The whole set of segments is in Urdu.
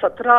17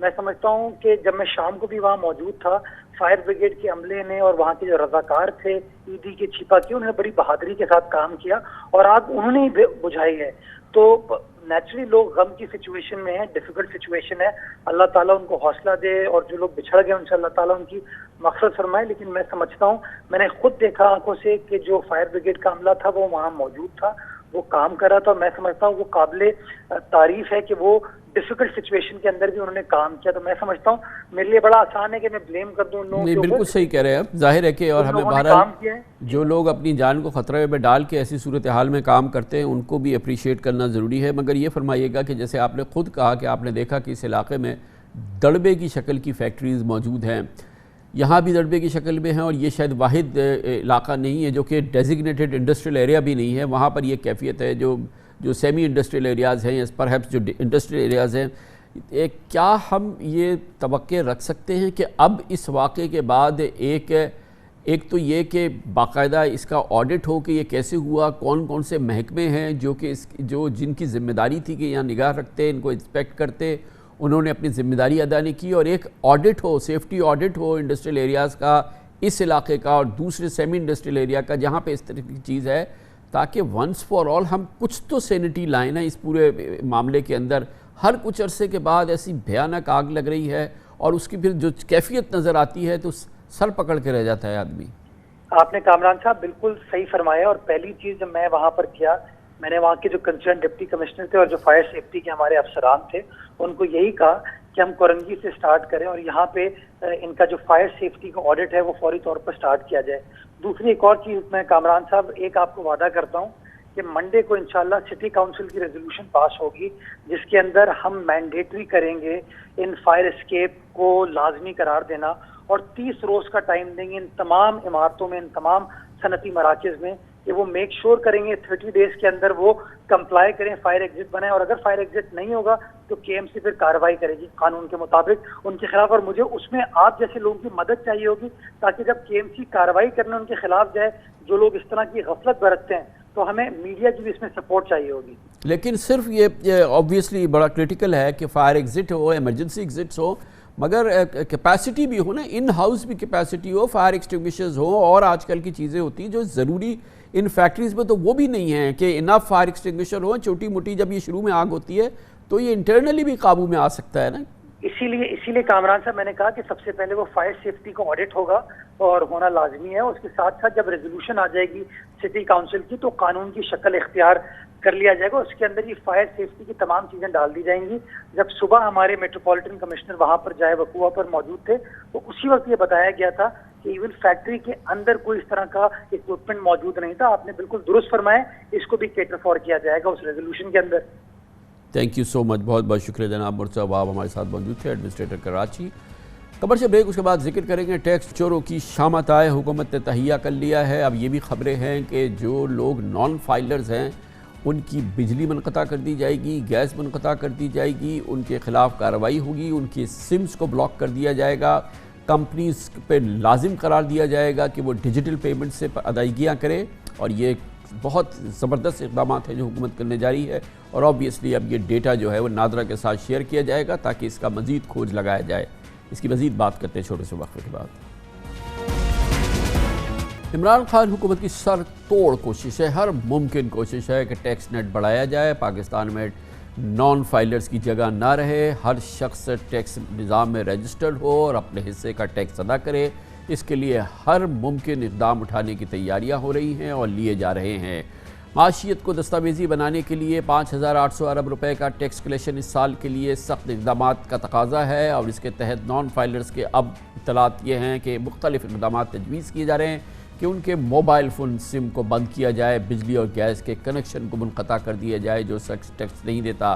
میں سمجھتا ہوں کہ جب میں شام کو بھی وہاں موجود تھا، فائر بریگیڈ کے عملے نے اور وہاں کے جو رضاکار تھے ایدی کے چھپا کی، انہوں نے بڑی بہادری کے ساتھ کام کیا اور آگ انہوں نے ہی بجھائی ہے. تو نیچرلی لوگ غم کی سچویشن میں ہیں، ڈیفیکلٹ سچویشن ہے، اللہ تعالیٰ ان کو حوصلہ دے اور جو لوگ بچھڑ گئے ان شاء اللہ تعالیٰ ان کی مغفرت فرمائے. لیکن میں سمجھتا ہوں، میں نے خود دیکھا آنکھوں سے کہ جو فائر بریگیڈ کا عملہ تھا وہ وہاں موجود تھا، وہ کام کر رہا تھا. میں سمجھتا ہوں وہ قابل تعریف ہے کہ وہ ڈیفیکلٹ سچویشن کے اندر بھی انہوں نے کام کیا. تو میں سمجھتا ہوں میرے لیے بڑا آسان ہے کہ میں بلیم کر دوں ان لوگوں نہیں، کے بالکل صحیح کہہ رہے ہیں آپ. ظاہر ہے کہ اور ہمیں بہرحال جو لوگ اپنی جان کو خطرے میں ڈال کے ایسی صورتحال میں کام کرتے ہیں ان کو بھی اپریشیٹ کرنا ضروری ہے. مگر یہ فرمائیے گا کہ جیسے آپ نے خود کہا کہ آپ نے دیکھا کہ اس علاقے میں دڑبے کی شکل کی فیکٹریز موجود ہیں، یہاں بھی دڑبے کی شکل میں ہیں، اور یہ شاید واحد علاقہ نہیں ہے جو کہ ڈیزگنیٹڈ انڈسٹریل ایریا بھی نہیں ہے. وہاں پر یہ کیفیت ہے جو سیمی انڈسٹریل ایریاز ہیں یا پرہیپس جو انڈسٹریل ایریاز ہیں. کیا ہم یہ توقع رکھ سکتے ہیں کہ اب اس واقعے کے بعد ایک تو یہ کہ باقاعدہ اس کا آڈٹ ہو کہ یہ کیسے ہوا، کون کون سے محکمے ہیں جو جن کی ذمہ داری تھی کہ یہاں نگاہ رکھتے، ان کو انسپیکٹ کرتے، انہوں نے اپنی ذمہ داری ادا نہیں کی، اور ایک آڈٹ ہو، سیفٹی آڈٹ ہو انڈسٹریل ایریاز کا، اس علاقے کا اور دوسرے سیمی انڈسٹریل ایریا کا جہاں پہ اس طرح کی چیز ہے، تاکہ ونس فار آل ہم کچھ تو سینٹی لائیں نا اس پورے معاملے کے اندر. ہر کچھ عرصے کے بعد ایسی بھیانک آگ لگ رہی ہے اور اس کی پھر جو کیفیت نظر آتی ہے تو سر پکڑ کے رہ جاتا ہے آدمی. آپ نے کامران صاحب بالکل صحیح فرمایا. اور پہلی چیز جب میں وہاں پر کیا، میں نے وہاں کے جو کنسرن ڈپٹی کمشنر تھے اور جو فائر سیفٹی کے ہمارے افسران تھے ان کو یہی کہا کہ ہم کورنگی سے سٹارٹ کریں اور یہاں پہ ان کا جو فائر سیفٹی کا آڈٹ ہے وہ فوری طور پر سٹارٹ کیا جائے. دوسری ایک اور چیز میں کامران صاحب ایک آپ کو وعدہ کرتا ہوں کہ منڈے کو انشاءاللہ سٹی کاؤنسل کی ریزولوشن پاس ہوگی جس کے اندر ہم مینڈیٹری کریں گے ان فائر اسکیپ کو لازمی قرار دینا، اور 30 روز کا ٹائم دیں گے ان تمام عمارتوں میں، ان تمام صنعتی مراکز میں کہ وہ میک شور کریں گے 30 ڈیز کے اندر وہ کمپلائی کریں، فائر ایگزٹ بنائیں، اور اگر فائر ایگزٹ نہیں ہوگا تو کے ایم سی پھر کارروائی کرے گی قانون کے مطابق ان کے خلاف. اور مجھے اس میں آپ جیسے لوگوں کی مدد چاہیے ہوگی تاکہ جب کے ایم سی کارروائی کرنے ان کے خلاف جائے جو لوگ اس طرح کی غفلت برتتے ہیں تو ہمیں میڈیا کی بھی اس میں سپورٹ چاہیے ہوگی. لیکن صرف یہ آبویسلی بڑا کرٹیکل ہے کہ فائر ایگزٹ ہو، ایمرجنسی ایگزٹس ہو، مگر کیپیسٹی بھی ہو نا، ان ہاؤس بھی کیپیسٹی ہو، فائر ایکسٹنگوشرز ہو، اور آج کل کی چیزیں ہوتی ہیں جو ضروری ان فیکٹریز میں تو وہ بھی نہیں ہیں کہ انف فائر ایکسٹنگوشر ہو. چھوٹی موٹی جب یہ شروع میں آگ ہوتی ہے تو یہ انٹرنلی بھی قابو میں آ سکتا ہے نا. اسی لیے کامران صاحب میں نے کہا کہ سب سے پہلے وہ فائر سیفٹی کا آڈٹ ہوگا اور ہونا لازمی ہے. اس کے ساتھ ساتھ جب ریزولوشن آ جائے گی سٹی کاؤنسل کی تو قانون کی شکل اختیار کر لیا جائے گا. اس کے اندر یہ فائر سیفٹی کی تمام چیزیں ڈال دی جائیں گی. جب صبح ہمارے میٹروپولیٹن کمشنر وہاں پر جائے وقوع پر موجود تھے تو اسی وقت یہ بتایا گیا تھا کہ ایون فیکٹری کے اندر کوئی اس طرح کا اکوپمنٹ موجود نہیں تھا. آپ نے بالکل درست فرمایا، اس کو بھی کیٹر فار کیا جائے گا اس ریزولوشن کے اندر. تھینک یو سو مچ، بہت بہت شکریہ جناب مرتضیٰ وہاب ہمارے ساتھ موجود تھے، ایڈمنسٹریٹر کراچی. کمرشل بریک، اس کے بعد ذکر کریں گے ٹیکس چوروں کی شامت آئے، حکومت نے تہیہ کر لیا ہے. اب یہ بھی خبریں ہیں کہ جو لوگ نان فائلرز ہیں ان کی بجلی منقطع کر دی جائے گی، گیس منقطع کر دی جائے گی، ان کے خلاف کارروائی ہوگی، ان کے سمز کو بلاک کر دیا جائے گا، کمپنیز پہ لازم قرار دیا جائے گا کہ وہ ڈیجیٹل پیمنٹ سے ادائیگیاں کریں. اور یہ بہت زبردست اقدامات ہیں جو حکومت کرنے جا رہی ہے، اور آبویسلی اب یہ ڈیٹا جو ہے وہ نادرا کے ساتھ شیئر کیا جائے گا تاکہ اس کا مزید کھوج لگایا جائے. اس کی مزید بات کرتے ہیں چھوٹے سے وقفے کے بعد. عمران خان حکومت کی سر توڑ کوشش ہے، ہر ممکن کوشش ہے کہ ٹیکس نیٹ بڑھایا جائے، پاکستان میں نان فائلرز کی جگہ نہ رہے، ہر شخص ٹیکس نظام میں رجسٹرڈ ہو اور اپنے حصے کا ٹیکس ادا کرے. اس کے لیے ہر ممکن اقدام اٹھانے کی تیاریاں ہو رہی ہیں اور لیے جا رہے ہیں. معاشیت کو دستاویزی بنانے کے لیے 5800 ارب روپے کا ٹیکس کلیکشن اس سال کے لیے سخت اقدامات کا تقاضا ہے، اور اس کے تحت نان فائلرز کے اب اطلاعات یہ ہیں کہ مختلف اقدامات تجویز کیے جا رہے ہیں کہ ان کے موبائل فون سم کو بند کیا جائے، بجلی اور گیس کے کنیکشن کو منقطع کر دیا جائے جو شخص ٹیکس نہیں دیتا،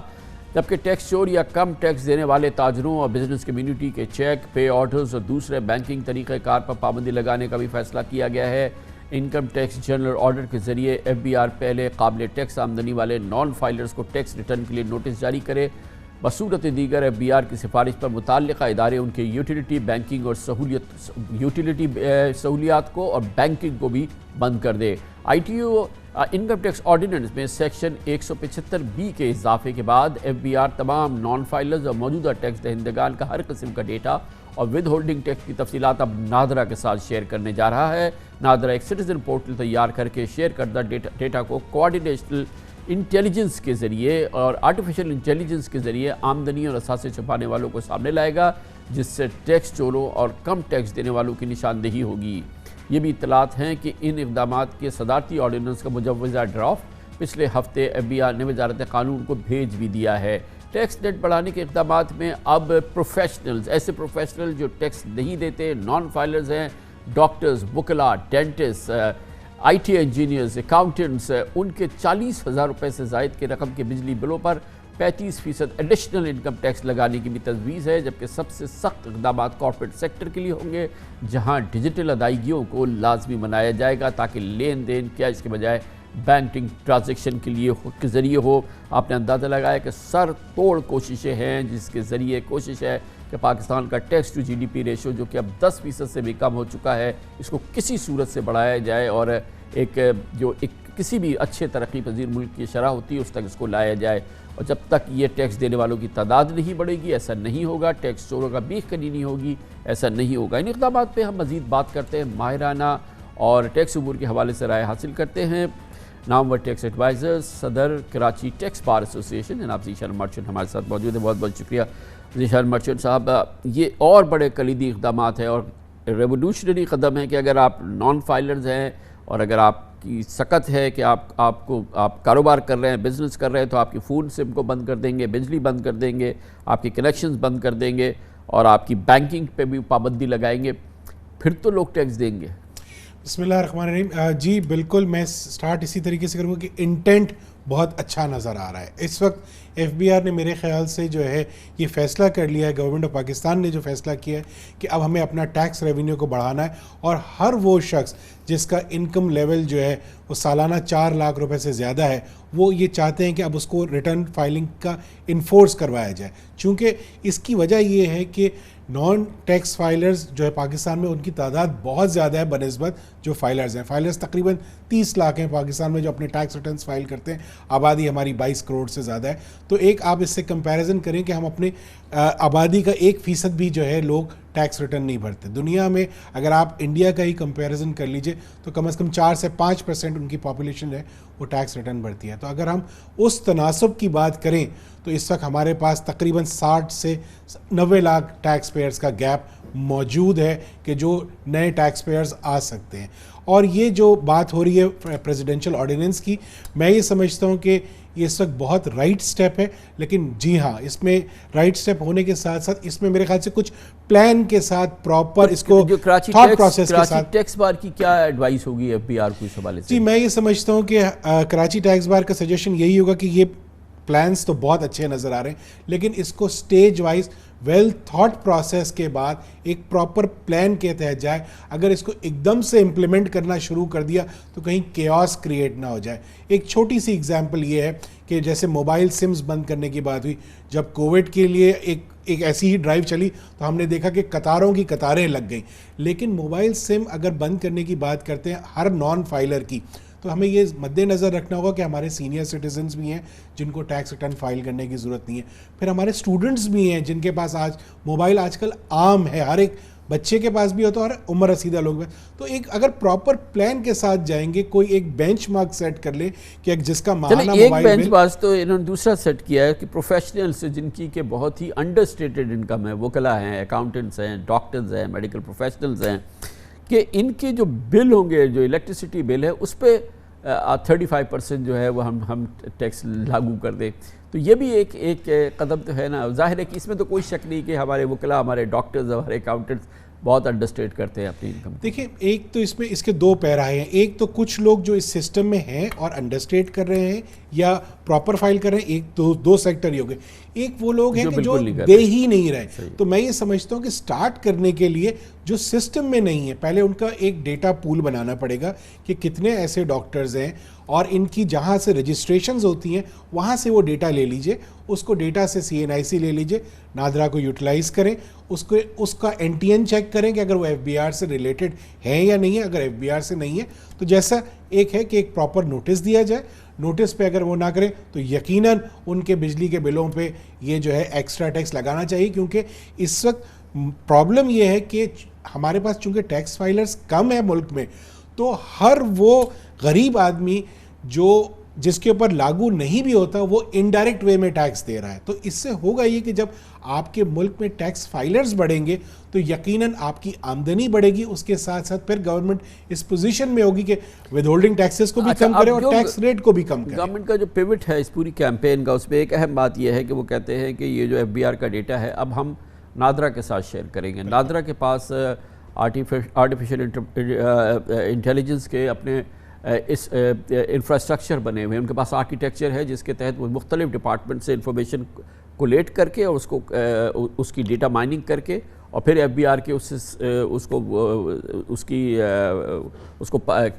جبکہ ٹیکس چور یا کم ٹیکس دینے والے تاجروں اور بزنس کمیونٹی کے چیک، پے آرڈرز اور دوسرے بینکنگ طریقہ کار پر پابندی لگانے کا بھی فیصلہ کیا گیا ہے. انکم ٹیکس جنرل آرڈر کے ذریعے ایف بی آر پہلے قابل ٹیکس آمدنی والے نان فائلرز کو ٹیکس ریٹرن کے لیے نوٹس جاری کرے. بصورت دیگر ایف بی آر کی سفارش پر متعلقہ ادارے ان کے یوٹیلیٹی بینکنگ اور سہولیات کو اور بینکنگ کو بھی بند کر دے. I T O income tax ordinance میں سیکشن 175B کے اضافے کے بعد FBR تمام نان فائلرز اور موجودہ ٹیکس دہندگان کا ہر قسم کا ڈیٹا اور ود ہولڈنگ ٹیکس کی تفصیلات اب نادرا کے ساتھ شیئر کرنے جا رہا ہے۔ نادرا ایک سٹیزن پورٹل تیار کر کے شیئر کردہ ڈیٹا کو کوآرڈینیشنل انٹیلیجنس کے ذریعے اور آرٹیفیشل انٹیلیجنس کے ذریعے آمدنی اور اثاثے چھپانے والوں کو سامنے لائے گا، جس سے ٹیکس چوروں اور کم ٹیکس دینے والوں کی نشاندہی ہوگی۔ یہ بھی اطلاعات ہیں کہ ان اقدامات کے صدارتی آرڈیننس کا مجوزہ ڈرافٹ پچھلے ہفتے FBR نے وزارت قانون کو بھیج بھی دیا ہے۔ ٹیکس نیٹ بڑھانے کے اقدامات میں اب پروفیشنلز، ایسے پروفیشنل جو ٹیکس نہیں دیتے، نان فائلرز ہیں، ڈاکٹرز، وکلاء، ڈینٹسٹ، IT انجینئرز، اکاؤنٹنٹس، ان کے 40,000 روپے سے زائد کے رقم کے بجلی بلوں پر 35% ایڈیشنل انکم ٹیکس لگانے کی بھی تجویز ہے، جبکہ سب سے سخت اقدامات کارپوریٹ سیکٹر کے لیے ہوں گے، جہاں ڈیجیٹل ادائیگیوں کو لازمی بنایا جائے گا تاکہ لین دین کیش کے بجائے بینکنگ ٹرانزیکشن کے ذریعے ہو۔ آپ نے اندازہ لگایا کہ سر توڑ کوششیں ہیں، جس کے ذریعے کوشش ہے کہ پاکستان کا ٹیکس ٹو GDP ریشو جو کہ اب 10% سے بھی کم ہو چکا ہے، اس کو کسی صورت سے بڑھایا جائے اور کسی بھی اچھے ترقی پذیر ملک کی شرح ہوتی ہے اس تک اس کو لایا جائے۔ اور جب تک یہ ٹیکس دینے والوں کی تعداد نہیں بڑھے گی ایسا نہیں ہوگا، ٹیکس چوروں کا بیخ کنی نہیں ہوگی، ایسا نہیں ہوگا۔ ان اقدامات پہ ہم مزید بات کرتے ہیں، ماہرانہ اور ٹیکس امور کے حوالے سے رائے حاصل کرتے ہیں۔ نامور ٹیکس ایڈوائزر، صدر کراچی ٹیکس بار ایسوسی ایشن جناب ذیشان مرچنٹ ہمارے ساتھ موجود ہیں۔ بہت بہت شکریہ ذیشان مرچنٹ صاحب۔ یہ اور بڑے کلیدی اقدامات ہیں اور ریولوشنری قدم ہے کہ اگر آپ نان فائلرز ہیں اور اگر آپ کی سکت ہے کہ آپ کاروبار کر رہے ہیں، بزنس کر رہے ہیں، تو آپ کی فون سم کو بند کر دیں گے، بجلی بند کر دیں گے، آپ کی کنیکشنز بند کر دیں گے اور آپ کی بینکنگ پہ بھی پابندی لگائیں گے، پھر تو لوگ ٹیکس دیں گے۔ بسم اللہ الرحمن الرحیم۔ جی بالکل، میں سٹارٹ اسی طریقے سے کروں گا کہ انٹینٹ بہت اچھا نظر آ رہا ہے۔ اس وقت FBR نے میرے خیال سے جو ہے یہ فیصلہ کر لیا ہے، گورنمنٹ آف پاکستان نے جو فیصلہ کیا ہے کہ اب ہمیں اپنا ٹیکس ریونیو کو بڑھانا ہے، اور ہر وہ شخص جس کا انکم لیول جو ہے وہ سالانہ 4 لاکھ روپے سے زیادہ ہے، وہ یہ چاہتے ہیں کہ اب اس کو ریٹرن فائلنگ کا انفورس کروایا جائے۔ چونکہ اس کی وجہ یہ ہے کہ نان ٹیکس فائلرز جو ہے پاکستان میں ان کی تعداد بہت زیادہ ہے بنسبت جو فائلرز ہیں۔ فائلرز تقریباً 30 لاکھ ہیں پاکستان میں جو اپنے ٹیکس ریٹرنز فائل کرتے ہیں، آبادی ہماری 22 کروڑ سے زیادہ ہے۔ تو ایک آپ اس سے کمپیریزن کریں کہ ہم اپنے آبادی کا 1% بھی جو ہے لوگ ٹیکس ریٹرن نہیں بھرتے۔ دنیا میں اگر آپ انڈیا کا ہی کمپیریزن کر لیجئے تو کم از کم 4 سے 5% ان کی پاپولیشن ہے وہ ٹیکس ریٹرن بھرتی ہے۔ تو اگر ہم اس تناسب کی بات کریں تو اس وقت ہمارے پاس تقریباً 60 سے 90 لاکھ ٹیکس پیئرز کا گیپ موجود ہے کہ جو نئے ٹیکس پیئرز آ سکتے ہیں۔ اور یہ جو بات ہو رہی ہے پریزیڈنشل آرڈیننس کی، میں یہ سمجھتا ہوں کہ یہ اس وقت بہت رائٹ سٹیپ ہے، لیکن جی ہاں اس میں رائٹ سٹیپ ہونے کے ساتھ ساتھ اس میں میرے خیال سے کچھ پلان کے ساتھ پراپر اس کو تھاٹ پروسیس کے ساتھ۔ ٹیکس بار کی کیا ایڈوائس ہوگی FBR کو اس حوالے سے؟ جی میں یہ سمجھتا ہوں کہ کراچی ٹیکس بار کا سجیشن یہی ہوگا کہ یہ پلانز تو بہت اچھے نظر آ رہے ہیں، لیکن اس کو stage wise well thought process کے بعد ایک پراپر پلان کے تحت جائے۔ اگر اس کو ایک دم سے امپلیمنٹ کرنا شروع کر دیا تو کہیں کیوس کریٹ نہ ہو جائے۔ ایک چھوٹی سی اگزامپل یہ ہے کہ جیسے موبائل سمز بند کرنے کی بات ہوئی، جب کووڈ کے لیے ایک ایسی ہی ڈرائیو چلی تو ہم نے دیکھا کہ قطاروں کی قطاریں لگ گئیں، لیکن موبائل سم اگر بند کرنے کی بات کرتے ہیں ہر نان فائلر کی، تو ہمیں یہ مد نظر رکھنا ہوگا کہ ہمارے سینئر سٹیزنز بھی ہیں جن کو ٹیکس ریٹرن فائل کرنے کی ضرورت نہیں ہے، پھر ہمارے اسٹوڈنٹس بھی ہیں جن کے پاس آج موبائل آج کل عام ہے، ہر ایک بچے کے پاس بھی ہوتا ہے اور عمر رسیدہ لوگ بھی۔ تو ایک اگر پراپر پلان کے ساتھ جائیں گے، کوئی ایک بینچ مارک سیٹ کر لے کہ جس کا ماہانہ ایک موبائل بینچ مارک تو انہوں نے دوسرا سیٹ کیا ہے کہ پروفیشنلز جن کی کہ بہت ہی انڈر اسٹیٹڈ انکم ہے، وکلاء ہیں، اکاؤنٹنٹس ہیں، ڈاکٹرز ہیں، میڈیکل پروفیشنلز ہیں، کہ ان کے جو بل ہوں گے، جو الیکٹریسٹی بل ہے اس پہ 35% جو ہے وہ ہم ٹیکس لاگو کر دیں۔ تو یہ بھی ایک قدم تو ہے نا۔ ظاہر ہے کہ اس میں تو کوئی شک نہیں کہ ہمارے وکلاء، ہمارے ڈاکٹرز، ہمارے اکاؤنٹنٹس بہت انڈرسٹیٹ کرتے ہیں اپنی انکم۔ دیکھیں ایک تو اس میں اس کے 2 پیراہے ہیں، ایک تو کچھ لوگ جو اس سسٹم میں ہیں اور انڈرسٹیٹ کر رہے ہیں یا پراپر فائل کر رہے ہیں، ایک دو سیکٹر ہی ہو گئے، ایک وہ لوگ ہیں کہ جو دے ہی نہیں رہے۔ تو میں یہ سمجھتا ہوں کہ سٹارٹ کرنے کے لیے جو سسٹم میں نہیں ہے، پہلے ان کا ایک ڈیٹا پول بنانا پڑے گا کہ کتنے ایسے ڈاکٹرز ہیں اور ان کی جہاں سے رجسٹریشنز ہوتی ہیں وہاں سے وہ ڈیٹا لے لیجئے, اس کو ڈیٹا سے CNIC لے لیجئے, نادرا کو یوٹیلائز کریں, اس کا NTN چیک کریں کہ اگر وہ FBR سے ریلیٹڈ ہے یا نہیں ہے. اگر FBR سے نہیں ہے تو جیسا ایک ہے کہ ایک پراپر نوٹس دیا جائے, نوٹس پہ اگر وہ نہ کریں تو یقیناً ان کے بجلی کے بلوں پہ یہ جو ہے ایکسٹرا ٹیکس لگانا چاہیے, کیونکہ اس وقت پرابلم یہ ہے کہ ہمارے پاس چونکہ ٹیکس فائلرز کم ہے ملک میں, تو ہر وہ غریب آدمی جس کے اوپر لاگو نہیں بھی ہوتا وہ انڈائریکٹ وے میں ٹیکس دے رہا ہے. تو اس سے ہوگا یہ کہ جب آپ کے ملک میں ٹیکس فائلرز بڑھیں گے تو یقیناً آپ کی آمدنی بڑھے گی, اس کے ساتھ ساتھ پھر گورنمنٹ اس پوزیشن میں ہوگی کہ ود ہولڈنگ ٹیکسز کو بھی کم کرے اور ٹیکس ریٹ کو بھی کم کرے. گورنمنٹ کا جو پیوٹ ہے اس پوری کیمپین کا, اس میں ایک اہم بات یہ ہے کہ وہ کہتے ہیں کہ یہ جو FBR کا ڈیٹا ہے اب ہم نادرا کے ساتھ شیئر کریں گے. نادرا کے پاس آرٹیفیشل انٹیلیجنس کے اپنے اس انفراسٹرکچر بنے ہوئے ہیں, ان کے پاس آرکیٹیکچر ہے جس کے تحت وہ مختلف ڈپارٹمنٹ سے انفارمیشن کولیٹ کر کے اور اس کی ڈیٹا مائننگ کر کے اور پھر FBR کے اس کو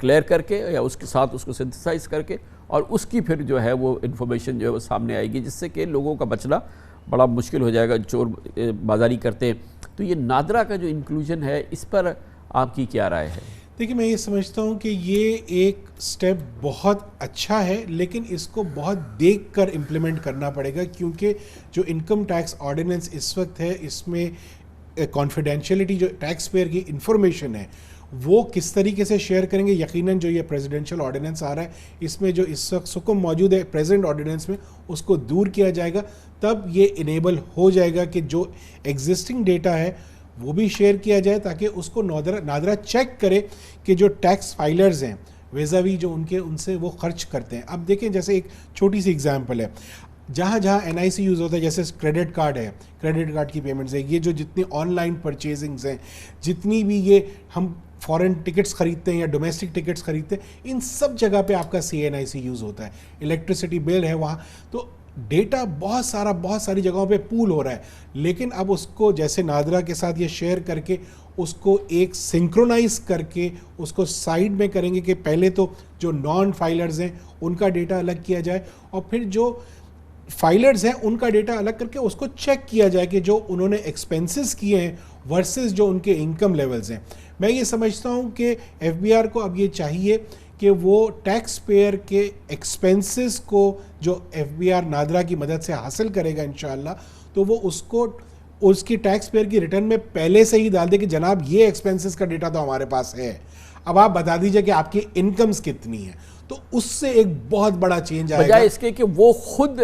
کلیئر کر کے یا اس کے ساتھ اس کو سنتھسائز کر کے اور اس کی پھر جو ہے وہ انفارمیشن جو ہے وہ سامنے آئے گی, جس سے کہ لوگوں کا بچنا بڑا مشکل ہو جائے گا, چور بازاری کرتے ہیں. تو یہ نادرا کا جو انکلوژن ہے اس پر آپ کی کیا رائے ہے؟ دیکھیں میں یہ سمجھتا ہوں کہ یہ ایک سٹیپ بہت اچھا ہے, لیکن اس کو بہت دیکھ کر امپلیمنٹ کرنا پڑے گا, کیونکہ جو انکم ٹیکس آرڈیننس اس وقت ہے اس میں کانفیڈینشیلٹی جو ٹیکس پیئر کی انفارمیشن ہے وہ کس طریقے سے شیئر کریں گے. یقیناً جو یہ پریزیڈنشل آرڈیننس آ رہا ہے اس میں جو اس وقت سکم موجود ہے پریزنٹ آرڈیننس میں اس کو دور کیا جائے گا, تب یہ انیبل ہو جائے گا کہ جو ایگزسٹنگ ڈیٹا ہے وہ بھی شیئر کیا جائے تاکہ اس کو نادرا چیک کرے کہ جو ٹیکس فائلرز ہیں ویزاوی جو ان سے وہ خرچ کرتے ہیں. اب دیکھیں جیسے ایک چھوٹی سی اگزامپل ہے, جہاں NIC یوز ہوتا ہے جیسے کریڈٹ کارڈ ہے, کریڈٹ کارڈ کی پیمنٹس ہے, یہ جو جتنی آن لائن پرچیزنگز ہیں, جتنی بھی یہ ہم فورن ٹکٹس خریدتے ہیں یا ڈومیسٹک ٹکٹس خریدتے ہیں, ان سب جگہ پہ آپ کا CNIC یوز ہوتا ہے. الیکٹریسٹی بل ہے وہاں, تو ڈیٹا بہت ساری جگہوں پہ پول ہو رہا ہے, لیکن اب اس کو جیسے نادرا کے ساتھ یہ شیئر کر کے اس کو ایک سنکرونائز کر کے اس کو سائیڈ میں کریں گے کہ پہلے تو جو نان فائلرز ہیں ان کا ڈیٹا الگ کیا جائے اور پھر جو فائلرز ہیں ان کا ڈیٹا الگ کر کے اس کو چیک کیا جائے کہ جو انہوں نے ایکسپینسز کیے ہیں ورسز جو ان کے انکم لیولز ہیں. میں یہ سمجھتا ہوں کہ FBR کو اب یہ چاہیے کہ وہ ٹیکس پیئر کے ایکسپینسز کو جو FBR نادرا کی مدد سے حاصل کرے گا انشاءاللہ, تو وہ اس کی ٹیکس پیئر کی ریٹرن میں پہلے سے ہی ڈال دے کہ جناب یہ ایکسپینسز کا ڈیٹا تو ہمارے پاس ہے, اب آپ بتا دیجئے کہ آپ کی انکمز کتنی ہیں. تو اس سے ایک بہت بڑا چینج آئے گا, بجائے اس کے کہ وہ خود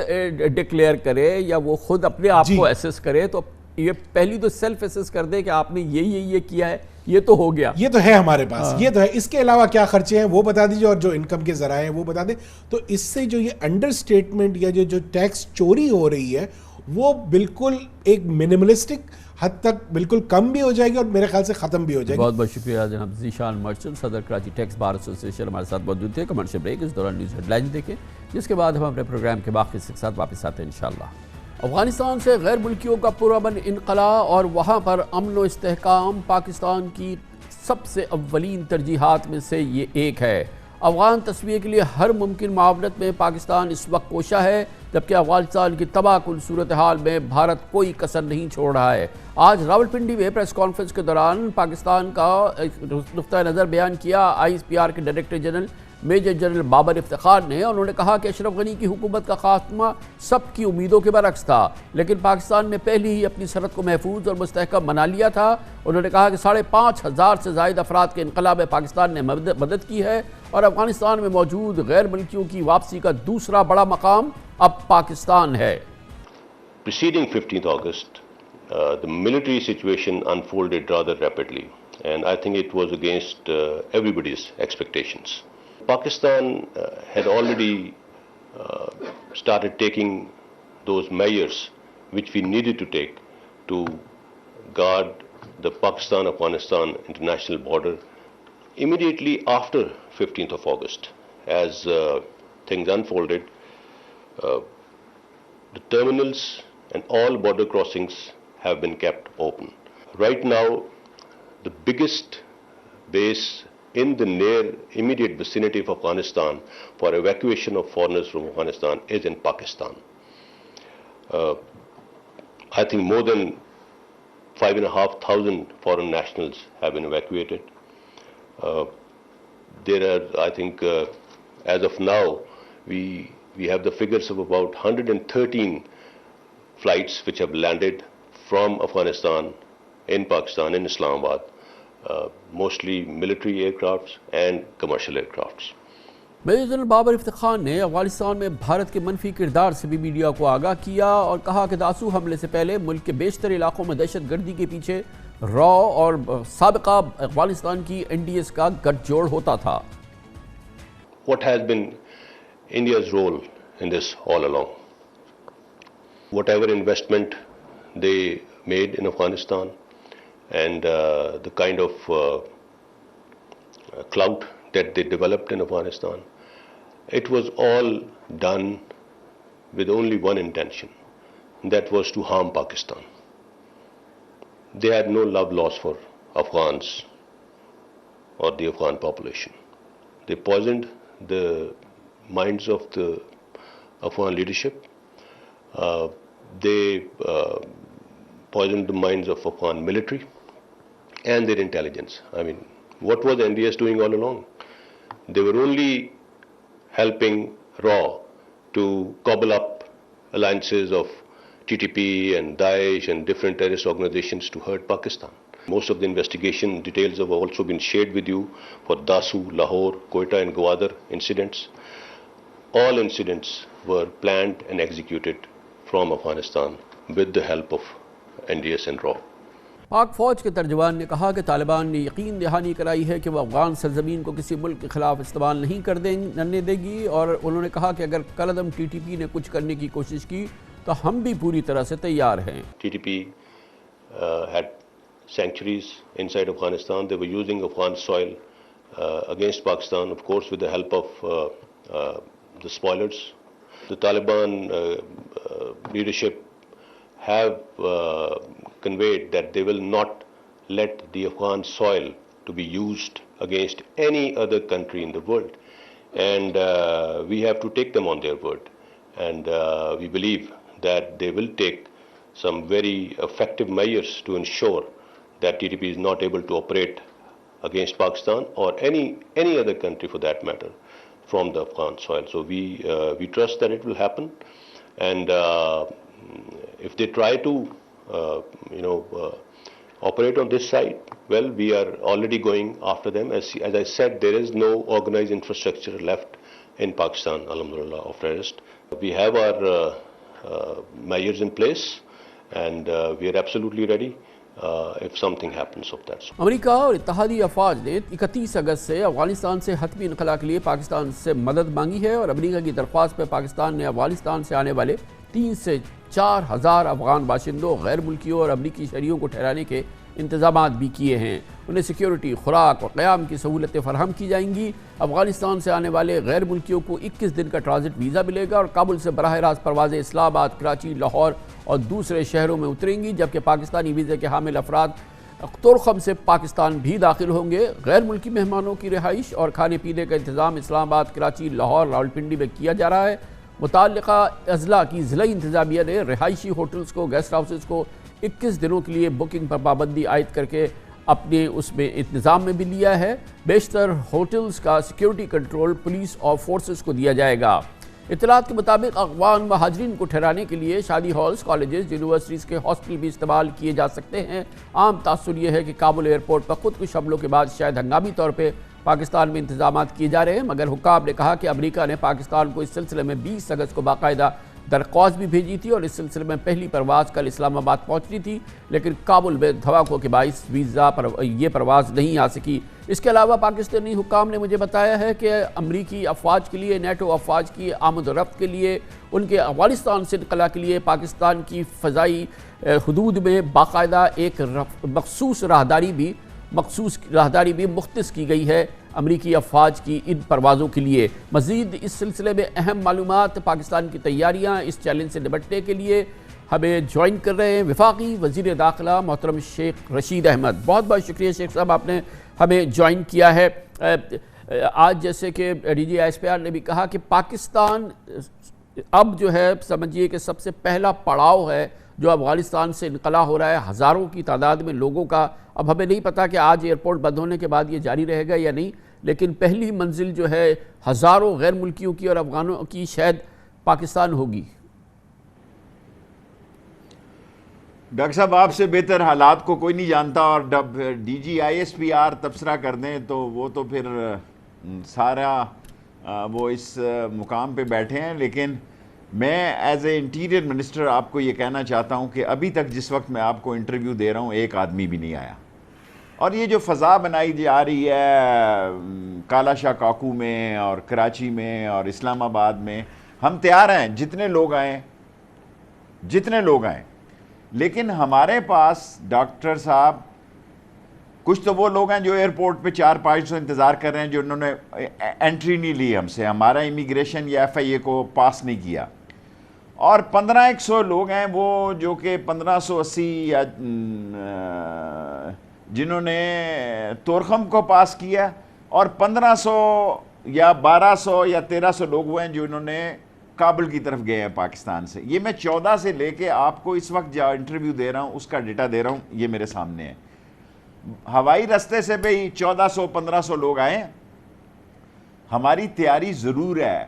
ڈکلیئر کرے یا وہ خود اپنے آپ کو ایسس کرے, تو یہ پہلی تو سیلف ایسس کر دے کہ آپ نے یہ کیا ہے, یہ تو ہو گیا, یہ تو ہے ہمارے پاس, یہ تو ہے, اس کے علاوہ کیا خرچے ہیں وہ بتا دیجئے اور جو انکم کے ذرائع ہیں وہ بتا دیں. تو اس سے جو یہ انڈر سٹیٹمنٹ یا جو ٹیکس چوری ہو رہی ہے وہ بالکل ایک منیملسٹک حد تک بالکل کم بھی ہو جائے گی اور میرے خیال سے ختم بھی ہو جائے گی. بہت بہت شکریہ جناب ذیشان مرچنٹ, صدر کراچی ٹیکس بار ایسوسی ایشن ہمارے ساتھ موجود تھے. کمرشل بریک, اس دوران نیوز ہیڈ لائنز دیکھیں, جس کے بعد ہم اپنے پروگرام کے باقی حصے کے ساتھ واپس آتے ہیں انشاءاللہ. افغانستان سے غیر ملکیوں کا پرامن انخلا اور وہاں پر امن و استحکام پاکستان کی سب سے اولین ترجیحات میں سے یہ ایک ہے. افغان تصفیے کے لیے ہر ممکن معاونت میں پاکستان اس وقت کوشاں ہے, جبکہ افغانستان کی تباہ کن صورتحال میں بھارت کوئی کسر نہیں چھوڑ رہا ہے. آج راولپنڈی میں پریس کانفرنس کے دوران پاکستان کا نقطہ نظر بیان کیا ISPR کے director general major general Babar Iftikhar نے. انہوں نے کہا کہ اشرف غنی کی حکومت کا خاتمہ سب کی امیدوں کے برعکس تھا, لیکن پاکستان نے پہلے ہی اپنی سرحد کو محفوظ اور مستحکم بنا لیا تھا. انہوں نے کہا کہ 5,500 سے زائد افراد کے انقلاب میں پاکستان نے مدد کی ہے اور افغانستان میں موجود غیر ملکیوں کی واپسی کا دوسرا بڑا مقام اب پاکستان ہے. Preceding 15th August, the military situation unfolded rather rapidly, and I think it was against everybody's expectations. Pakistan had already started taking those measures which we needed to take to guard the Pakistan-Afghanistan international border immediately after 15th of August. As things unfolded, the terminals and all border crossings have been kept open. Right now, the biggest base in the near immediate vicinity of Afghanistan for evacuation of foreigners from Afghanistan is in Pakistan. I think more than 5,500 foreign nationals have been evacuated. There are, I think, as of now, we have the figures of about 113 flights which have landed from Afghanistan in Pakistan, in Islamabad, mostly military aircrafts and commercial aircrafts. Major general Babar Iftikhar نے افغانستان میں بھارت کے منفی کردار سے بھی میڈیا کو آگاہ کیا اور کہا کہ داسو حملے سے پہلے ملک کے بیشتر علاقوں میں دہشت گردی کے پیچھے را اور سابقہ افغانستان کی NDS کا گٹھ جوڑ ہوتا تھا. What has been India's role in this all along? Whatever investment they made in Afghanistan and the kind of clout that they developed in Afghanistan, it was all done with only one intention, that was to harm Pakistan. They had no love lost for Afghans or the Afghan population. They poisoned the minds of the Afghan leadership. They poisoned the minds of Afghan military and their intelligence. I mean, what was NDS doing all along? They were only helping RAW to cobble up alliances of TTP and Daesh and different terrorist organizations to hurt Pakistan. Most of the investigation details have also been shared with you for Dasu, Lahore, Quetta and Gwadar incidents. All incidents were planned and executed from Afghanistan with the help of NDS and RAW. پاک فوج کے ترجمان نے کہا کہ طالبان نے یقین دہانی کرائی ہے کہ وہ افغان سرزمین کو کسی ملک کے خلاف استعمال نہیں کرنے دے گی، اور انہوں نے کہا کہ اگر کالعدم TTP نے کچھ کرنے کی کوشش کی تو ہم بھی پوری طرح سے تیار ہیں. TTP had sanctuaries inside Afghanistan. They were using Afghan soil against Pakistan, of course with the help of the spoilers. The Taliban leadership have conveyed that they will not let the Afghan soil to be used against any other country in the world, and we have to take them on their word, and we believe that they will take some very effective measures to ensure that TTP is not able to operate against Pakistan or any other country for that matter from the Afghan soil. So we trust that it will happen, and if they try to operate on this side, well, we are already going after them. As I said, there is no organized infrastructure left in Pakistan, alhamdulillah, of terrorists. We have our measures in place, and we are absolutely ready if something happens of that. امریکہ اور اتحادی افواج نے 31 اگست سے افغانستان سے حتمی انخلاء کے لیے پاکستان سے مدد مانگی ہے، اور امریکہ کی درخواست پہ پاکستان نے افغانستان سے آنے والے 3 سے 4 ہزار افغان باشندوں، غیر ملکیوں اور امریکی شہریوں کو ٹھہرانے کے انتظامات بھی کیے ہیں. انہیں سیکیورٹی، خوراک اور قیام کی سہولتیں فراہم کی جائیں گی. افغانستان سے آنے والے غیر ملکیوں کو 21 دن کا ٹرانزٹ ویزا ملے گا، اور کابل سے براہ راست پروازیں اسلام آباد، کراچی، لاہور اور دوسرے شہروں میں اتریں گی، جبکہ پاکستانی ویزے کے حامل افراد طورخم سے پاکستان بھی داخل ہوں گے. غیر ملکی مہمانوں کی رہائش اور کھانے پینے کا انتظام اسلام آباد، کراچی، لاہور، راولپنڈی میں کیا جا رہا ہے. متعلقہ اضلاع کی ضلعی انتظامیہ نے رہائشی ہوٹلز کو، گیسٹ ہاؤسز کو 21 دنوں کے لیے بکنگ پر پابندی عائد کر کے اپنے اس میں انتظام میں بھی لیا ہے. بیشتر ہوٹلز کا سیکیورٹی کنٹرول پولیس اور فورسز کو دیا جائے گا. اطلاعات کے مطابق افغان مہاجرین کو ٹھہرانے کے لیے شادی ہالز، کالجز، یونیورسٹیز کے ہاسٹل بھی استعمال کیے جا سکتے ہیں. عام تاثر یہ ہے کہ کابل ایئرپورٹ پر خود کش حملوں کے بعد شاید ہنگامی طور پہ پاکستان میں انتظامات کیے جا رہے ہیں، مگر حکام نے کہا کہ امریکہ نے پاکستان کو اس سلسلے میں 20 اگست کو باقاعدہ درخواست بھی بھیجی تھی، اور اس سلسلے میں پہلی پرواز کل اسلام آباد پہنچنی تھی، لیکن کابل میں دھماکوں کے باعث یہ پرواز نہیں آ سکی. اس کے علاوہ پاکستانی حکام نے مجھے بتایا ہے کہ امریکی افواج کے لیے، نیٹو افواج کی آمد و رفت کے لیے، ان کے افغانستان سے انخلاء کے لیے پاکستان کی فضائی حدود میں باقاعدہ ایک مخصوص راہداری بھی مختص کی گئی ہے امریکی افواج کی ان پروازوں کے لیے. مزید اس سلسلے میں اہم معلومات، پاکستان کی تیاریاں اس چیلنج سے نمٹنے کے لیے ہمیں جوائن کر رہے ہیں وفاقی وزیر داخلہ محترم شیخ رشید احمد. بہت بہت شکریہ شیخ صاحب، آپ نے ہمیں جوائن کیا ہے. آج جیسے کہ D G S P R نے بھی کہا کہ پاکستان اب جو ہے سمجھیے کہ سب سے پہلا پڑاؤ ہے جو افغانستان سے انخلا ہو رہا ہے ہزاروں کی تعداد میں لوگوں کا. اب ہمیں نہیں پتا کہ آج ایئرپورٹ بند ہونے کے بعد یہ جاری رہے گا یا نہیں, لیکن پہلی منزل جو ہے ہزاروں غیر ملکیوں کی اور افغانوں کی شاید پاکستان ہوگی. ڈاکٹر صاحب آپ سے بہتر حالات کو کوئی نہیں جانتا, اور جب D G I S P R تبصرہ کر دیں تو وہ تو پھر سارا وہ اس مقام پہ بیٹھے ہیں. لیکن میں ایز اے انٹیریئر منسٹر آپ کو یہ کہنا چاہتا ہوں کہ ابھی تک جس وقت میں آپ کو انٹرویو دے رہا ہوں ایک آدمی بھی نہیں آیا. اور یہ جو فضا بنائی جا رہی ہے کالا شاہ کاکو میں اور کراچی میں اور اسلام آباد میں, ہم تیار ہیں جتنے لوگ آئیں, لیکن ہمارے پاس ڈاکٹر صاحب کچھ تو وہ لوگ ہیں جو ایئرپورٹ پہ 400-500 انتظار کر رہے ہیں, جو انہوں نے انٹری نہیں لی ہم سے, ہمارا امیگریشن یا ایف آئی اے کو پاس نہیں کیا. اور 1500 لوگ ہیں وہ جو کہ 1580 یا جنہوں نے تورخم کو پاس کیا, اور 1500 یا 1200 یا 1300 لوگ وہ ہیں جو انہوں نے کابل کی طرف گئے ہیں پاکستان سے. یہ میں 14 سے لے کے آپ کو اس وقت جو انٹرویو دے رہا ہوں اس کا ڈیٹا دے رہا ہوں, یہ میرے سامنے ہے. ہوائی راستے سے بھی 1400-1500 لوگ آئے ہیں. ہماری تیاری ضرور ہے,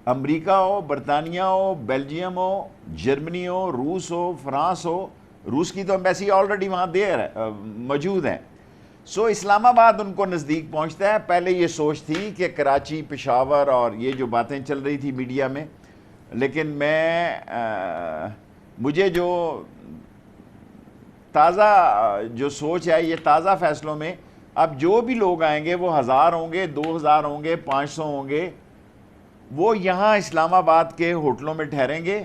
امریکہ ہو, برطانیہ ہو, بیلجیم ہو, جرمنی ہو, روس ہو, فرانس ہو. روس کی تو ایمبیسی آلریڈی وہاں موجود ہیں. سو اسلام آباد ان کو نزدیک پہنچتا ہے. پہلے یہ سوچ تھی کہ کراچی, پشاور اور یہ جو باتیں چل رہی تھی میڈیا میں, لیکن مجھے جو تازہ جو سوچ ہے یہ تازہ فیصلوں میں, اب جو بھی لوگ آئیں گے وہ 1000 ہوں گے, 2000 ہوں گے, 500 ہوں گے, وہ یہاں اسلام آباد کے ہوٹلوں میں ٹھہریں گے.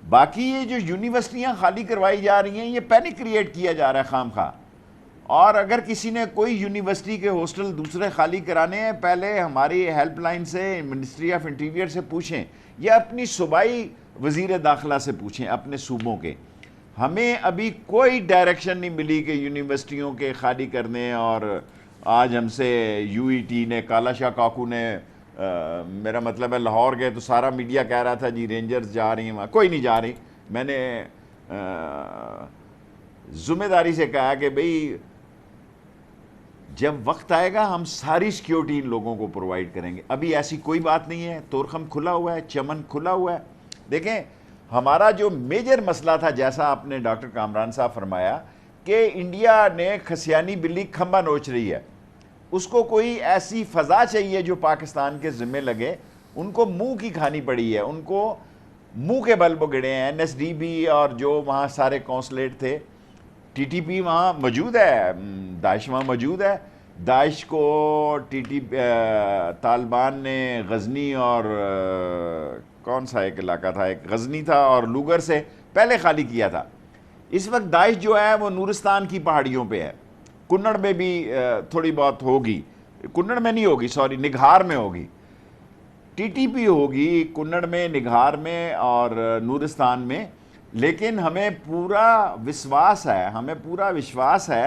باقی یہ جو یونیورسٹیاں خالی کروائی جا رہی ہیں یہ پینک کریٹ کیا جا رہا ہے خام خواہ. اور اگر کسی نے کوئی یونیورسٹی کے ہاسٹل دوسرے خالی کرانے ہیں, پہلے ہماری ہیلپ لائن سے, منسٹری آف انٹیریئر سے پوچھیں, یا اپنی صوبائی وزیر داخلہ سے پوچھیں اپنے صوبوں کے. ہمیں ابھی کوئی ڈائریکشن نہیں ملی کہ یونیورسٹیوں کے خالی کرنے. اور آج ہم سے یو ای ٹی نے, کالا شاہ کاکو نے, میرا مطلب ہے لاہور گئے تو سارا میڈیا کہہ رہا تھا جی رینجرز جا رہی ہیں وہاں, کوئی نہیں جا رہی. میں نے ذمہ داری سے کہا کہ بھئی جب وقت آئے گا ہم ساری سیکیورٹی ان لوگوں کو پرووائڈ کریں گے. ابھی ایسی کوئی بات نہیں ہے. تورخم کھلا ہوا ہے, چمن کھلا ہوا ہے. دیکھیں ہمارا جو میجر مسئلہ تھا, جیسا آپ نے ڈاکٹر کامران صاحب فرمایا کہ انڈیا نے کھسیانی بلی کھمبا نوچ رہی ہے, اس کو کوئی ایسی فضا چاہیے جو پاکستان کے ذمہ لگے. ان کو منہ کی کھانی پڑی ہے, ان کو منہ کے بل بگڑے ہیں. این ایس ڈی بی اور جو وہاں سارے کونسلیٹ تھے, ٹی ٹی پی وہاں موجود ہے, داعش وہاں موجود ہے. داعش کو طالبان نے غزنی اور کون سا ایک علاقہ تھا, ایک غزنی تھا اور لوگر سے پہلے خالی کیا تھا. اس وقت داعش جو ہے وہ نورستان کی پہاڑیوں پہ ہے. کنڑ میں بھی تھوڑی بہت ہوگی, کنڑ میں نہیں ہوگی, سوری نگہار میں ہوگی. ٹی ٹی پی ہوگی کنڑ میں, نگہار میں اور نورستان میں. لیکن ہمیں پورا وشواس ہے,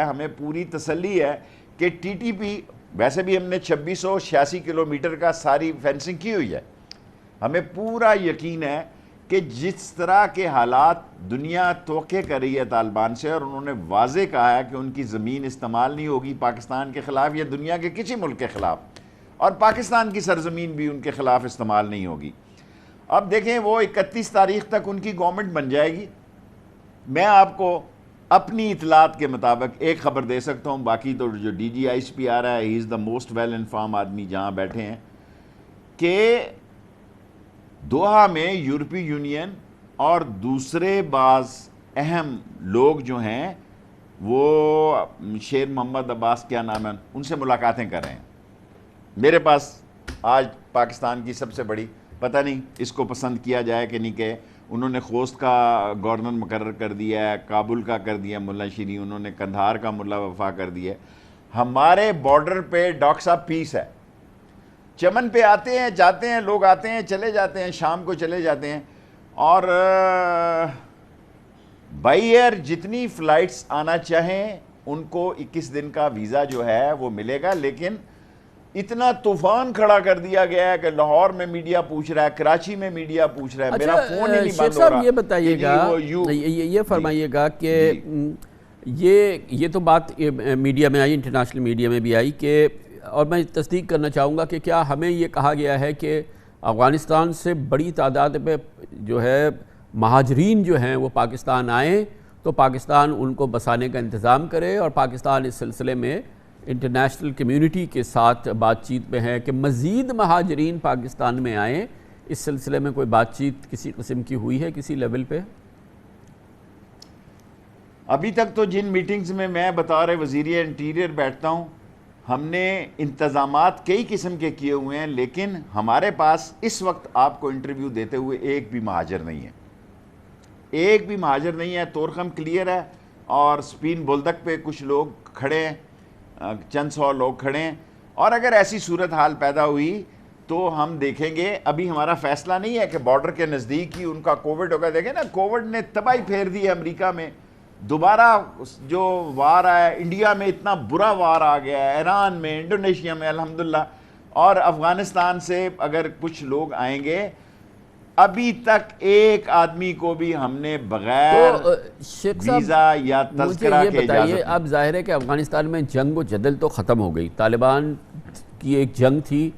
ہمیں پوری تسلی ہے کہ ٹی ٹی پی, ویسے بھی ہم نے 2686 کلومیٹر کا ساری فینسنگ کی ہوئی ہے. ہمیں پورا یقین ہے کہ جس طرح کے حالات دنیا توقع کر رہی ہے طالبان سے, اور انہوں نے واضح کہا ہے کہ ان کی زمین استعمال نہیں ہوگی پاکستان کے خلاف یا دنیا کے کسی ملک کے خلاف, اور پاکستان کی سرزمین بھی ان کے خلاف استعمال نہیں ہوگی. اب دیکھیں وہ 31 تاریخ تک ان کی گورنمنٹ بن جائے گی. میں آپ کو اپنی اطلاعات کے مطابق ایک خبر دے سکتا ہوں, باقی تو جو ڈی جی آئی ایس پی آ رہا ہے, ہی از دا موسٹ ویل انفارم آدمی جہاں بیٹھے ہیں, کہ دوحہ میں یورپی یونین اور دوسرے بعض اہم لوگ جو ہیں وہ شیر محمد عباس کیا نام ہے, ان سے ملاقاتیں کر رہے ہیں. میرے پاس آج پاکستان کی سب سے بڑی, پتہ نہیں اس کو پسند کیا جائے کہ نہیں, کہ انہوں نے خوست کا گورنر مقرر کر دیا ہے, کابل کا کر دیا ملا شیری, انہوں نے قندھار کا ملا وفا کر دیا ہے. ہمارے بارڈر پہ ڈاکٹر صاحب پیس ہے. چمن پہ آتے ہیں, جاتے ہیں, لوگ آتے ہیں, چلے جاتے ہیں, شام کو چلے جاتے ہیں. اور بائی ایئر جتنی فلائٹس آنا چاہیں ان کو 21 دن کا ویزا جو ہے وہ ملے گا. لیکن اتنا طوفان کھڑا کر دیا گیا ہے کہ لاہور میں میڈیا پوچھ رہا ہے, کراچی میں میڈیا پوچھ رہا ہے, میرا فون ہی نہیں بند ہو رہا. یہ بتائیے گا, یہ فرمائیے گا کہ یہ تو بات میڈیا میں آئی, انٹرنیشنل میڈیا میں بھی آئی کہ, اور میں تصدیق کرنا چاہوں گا کہ کیا ہمیں یہ کہا گیا ہے کہ افغانستان سے بڑی تعداد پہ جو ہے مہاجرین جو ہیں وہ پاکستان آئیں تو پاکستان ان کو بسانے کا انتظام کرے, اور پاکستان اس سلسلے میں انٹرنیشنل کمیونٹی کے ساتھ بات چیت میں ہے کہ مزید مہاجرین پاکستان میں آئیں؟ اس سلسلے میں کوئی بات چیت کسی قسم کی ہوئی ہے کسی لیول پہ؟ ابھی تک تو جن میٹنگز میں میں بطور وزیر انٹیریئر بیٹھتا ہوں, ہم نے انتظامات کئی قسم کے کیے ہوئے ہیں, لیکن ہمارے پاس اس وقت آپ کو انٹرویو دیتے ہوئے ایک بھی مہاجر نہیں ہے, ایک بھی مہاجر نہیں ہے. طورخم کلیئر ہے, اور سپین بولدک پہ کچھ لوگ کھڑے ہیں, چند سو لوگ کھڑے ہیں, اور اگر ایسی صورتحال پیدا ہوئی تو ہم دیکھیں گے. ابھی ہمارا فیصلہ نہیں ہے کہ بارڈر کے نزدیک ہی ان کا کووڈ ہوگا. دیکھیں نا, کووڈ نے تباہی پھیر دی ہے امریکہ میں, دوبارہ جو وار آیا ہے انڈیا میں, اتنا برا وار آ گیا ہے ایران میں, انڈونیشیا میں الحمدللہ, اور افغانستان سے اگر کچھ لوگ آئیں گے, ابھی تک ایک آدمی کو بھی ہم نے بغیر ویزا یا تذکرہ کے اجازت. اب ظاہر ہے کہ افغانستان میں جنگ و جدل تو ختم ہو گئی, طالبان کی ایک جنگ تھی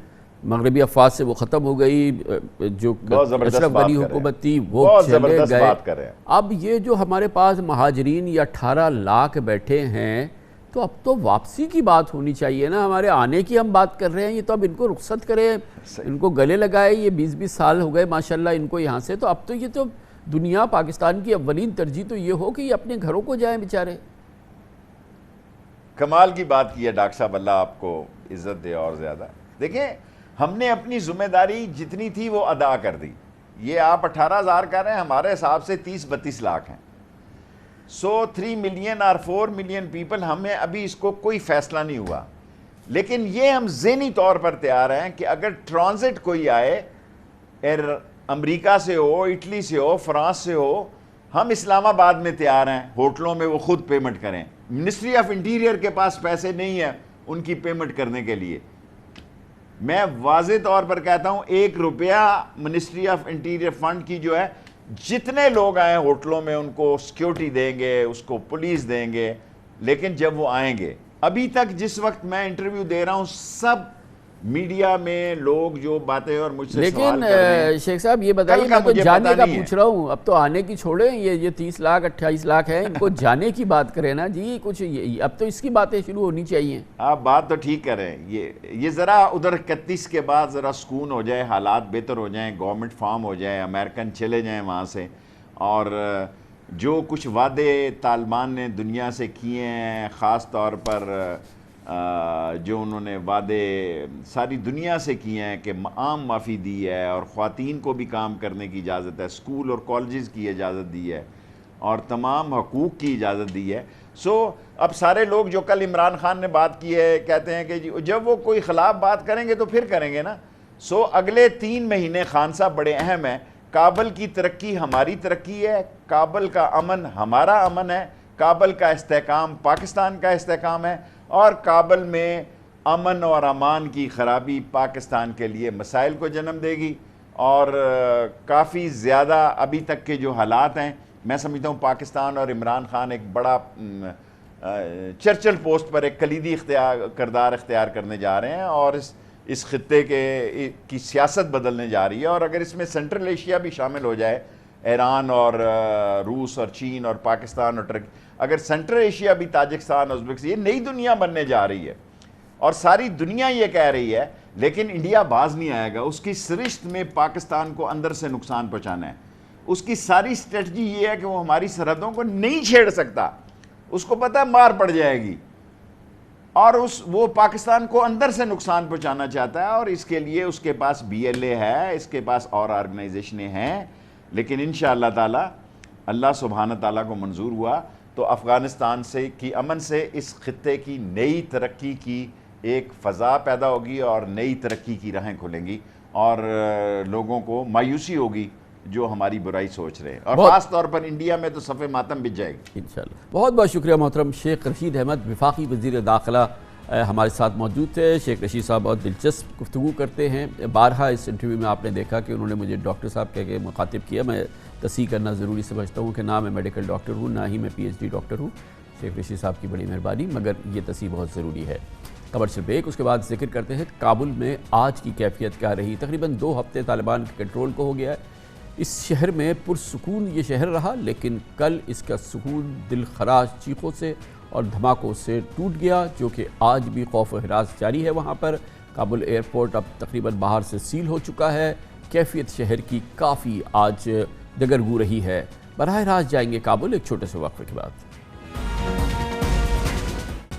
مغربی افواج سے, وہ ختم ہو گئی, جو اشرف غنی حکومت تھی وہ چلے گئے. اب یہ جو ہمارے پاس مہاجرین یا 18 لاکھ بیٹھے ہیں, تو اب تو واپسی کی بات ہونی چاہیے نا, ہمارے آنے کی ہم بات کر رہے ہیں, یہ تو اب ان کو رخصت کریں, ان کو گلے لگائے. یہ 20-20 سال ہو گئے ماشاءاللہ ان کو یہاں سے, تو اب تو یہ تو دنیا پاکستان کی اولین ترجیح تو یہ ہو کہ یہ اپنے گھروں کو جائیں بیچارے. کمال کی بات کی ہے ڈاکٹر صاحب, اللہ آپ کو عزت دے اور زیادہ. دیکھیں, ہم نے اپنی ذمہ داری جتنی تھی وہ ادا کر دی. یہ آپ 18,000 کہہ رہے ہیں, ہمارے حساب سے 30-32 لاکھ ہیں. 3 ملین اور 4 ملین پیپل, ہمیں ابھی اس کو کوئی فیصلہ نہیں ہوا, لیکن یہ ہم ذہنی طور پر تیار ہیں کہ اگر ٹرانزٹ کوئی آئے, امریکہ سے ہو, اٹلی سے ہو, فرانس سے ہو, ہم اسلام آباد میں تیار ہیں, ہوٹلوں میں وہ خود پیمنٹ کریں. منسٹری آف انٹیریئر کے پاس پیسے نہیں ہیں ان کی پیمنٹ کرنے کے لیے. میں واضح طور پر کہتا ہوں, 1 روپیہ منسٹری آف انٹیریئر فنڈ کی جو ہے, جتنے لوگ آئیں ہوٹلوں میں ان کو سیکیورٹی دیں گے, اس کو پولیس دیں گے, لیکن جب وہ آئیں گے, ابھی تک جس وقت میں انٹرویو دے رہا ہوں سب میڈیا میں لوگ جو باتیں اور مجھ سے سوال کر رہے ہیں. شیخ صاحب یہ بتائیے, میں تو جانے کا پوچھ رہا ہوں, اب تو آنے کی چھوڑیں, یہ 30 لاکھ 28 لاکھ ہے, ان کو جانے کی بات کریں نا جی, کچھ اب تو اس کی باتیں شروع ہونی چاہیے. آپ بات تو ٹھیک کر رہے ہیں, یہ ذرا ادھر 31 کے بعد ذرا سکون ہو جائے, حالات بہتر ہو جائیں, گورنمنٹ فارم ہو جائے, امریکن چلے جائیں وہاں سے, اور جو کچھ وعدے طالبان نے دنیا سے کیے ہیں, خاص طور پر جو انہوں نے وعدے ساری دنیا سے کیے ہیں کہ عام معافی دی ہے, اور خواتین کو بھی کام کرنے کی اجازت ہے, اسکول اور کالجز کی اجازت دی ہے, اور تمام حقوق کی اجازت دی ہے. اب سارے لوگ جو کل عمران خان نے بات کی ہے کہتے ہیں کہ جب وہ کوئی خلاف بات کریں گے تو پھر کریں گے نا. اگلے 3 مہینے خان صاحب بڑے اہم ہیں. کابل کی ترقی ہماری ترقی ہے, کابل کا امن ہمارا امن ہے, کابل کا استحکام پاکستان کا استحکام ہے, اور کابل میں امن اور امان کی خرابی پاکستان کے لیے مسائل کو جنم دے گی. اور کافی زیادہ ابھی تک کے جو حالات ہیں, میں سمجھتا ہوں پاکستان اور عمران خان ایک بڑا چرچل پوسٹ پر ایک کلیدی کردار اختیار کرنے جا رہے ہیں, اور اس خطے کی سیاست بدلنے جا رہی ہے. اور اگر اس میں سینٹرل ایشیا بھی شامل ہو جائے, ایران اور روس اور چین اور پاکستان اور ٹرکی, اگر سینٹرل ایشیا بھی تاجکستان ازبکستان, یہ نئی دنیا بننے جا رہی ہے, اور ساری دنیا یہ کہہ رہی ہے, لیکن انڈیا باز نہیں آئے گا. اس کی سرشت میں پاکستان کو اندر سے نقصان پہنچانا ہے. اس کی ساری اسٹریٹجی یہ ہے کہ وہ ہماری سرحدوں کو نہیں چھیڑ سکتا, اس کو پتہ مار پڑ جائے گی, اور وہ پاکستان کو اندر سے نقصان پہنچانا چاہتا ہے. اور اس کے لیے اس کے پاس BLA ہے, اس کے پاس اور آرگنائزیشنیں ہیں, لیکن انشاءاللہ تعالی اللہ سبحانہ تعالیٰ کو منظور ہوا تو افغانستان سے کی امن سے اس خطے کی نئی ترقی کی ایک فضا پیدا ہوگی, اور نئی ترقی کی راہیں کھلیں گی, اور لوگوں کو مایوسی ہوگی جو ہماری برائی سوچ رہے ہیں, اور خاص طور پر انڈیا میں تو صف ماتم بچ جائے گی انشاءاللہ. بہت بہت شکریہ محترم شیخ رشید احمد, وفاقی وزیر داخلہ ہمارے ساتھ موجود تھے. شیخ رشید صاحب بہت دلچسپ گفتگو کرتے ہیں. بارہا اس انٹرویو میں آپ نے دیکھا کہ انہوں نے مجھے ڈاکٹر صاحب کہہ کے مخاطب کیا. میں تصحیح کرنا ضروری سمجھتا ہوں کہ نہ میں میڈیکل ڈاکٹر ہوں، نہ ہی میں پی ایچ ڈی ڈاکٹر ہوں. شیخ رشید صاحب کی بڑی مہربانی، مگر یہ تصحیح بہت ضروری ہے. کمرشل بریک، اس کے بعد ذکر کرتے ہیں کابل میں آج کی کیفیت کیا رہی. تقریباً 2 ہفتے طالبان کے کنٹرول کو ہو گیا ہے. اس شہر میں پرسکون یہ شہر رہا، لیکن کل اس کا سکون دل خراش چیخوں سے اور دھماکوں سے ٹوٹ گیا، جو کہ آج بھی خوف و ہراس جاری ہے وہاں پر. کابل ایئرپورٹ اب تقریباً باہر سے سیل ہو چکا ہے. کیفیت شہر کی کافی آج دگرگو رہی ہے. براہ راست جائیں گے کابل ایک چھوٹے سے وقفے کے بعد.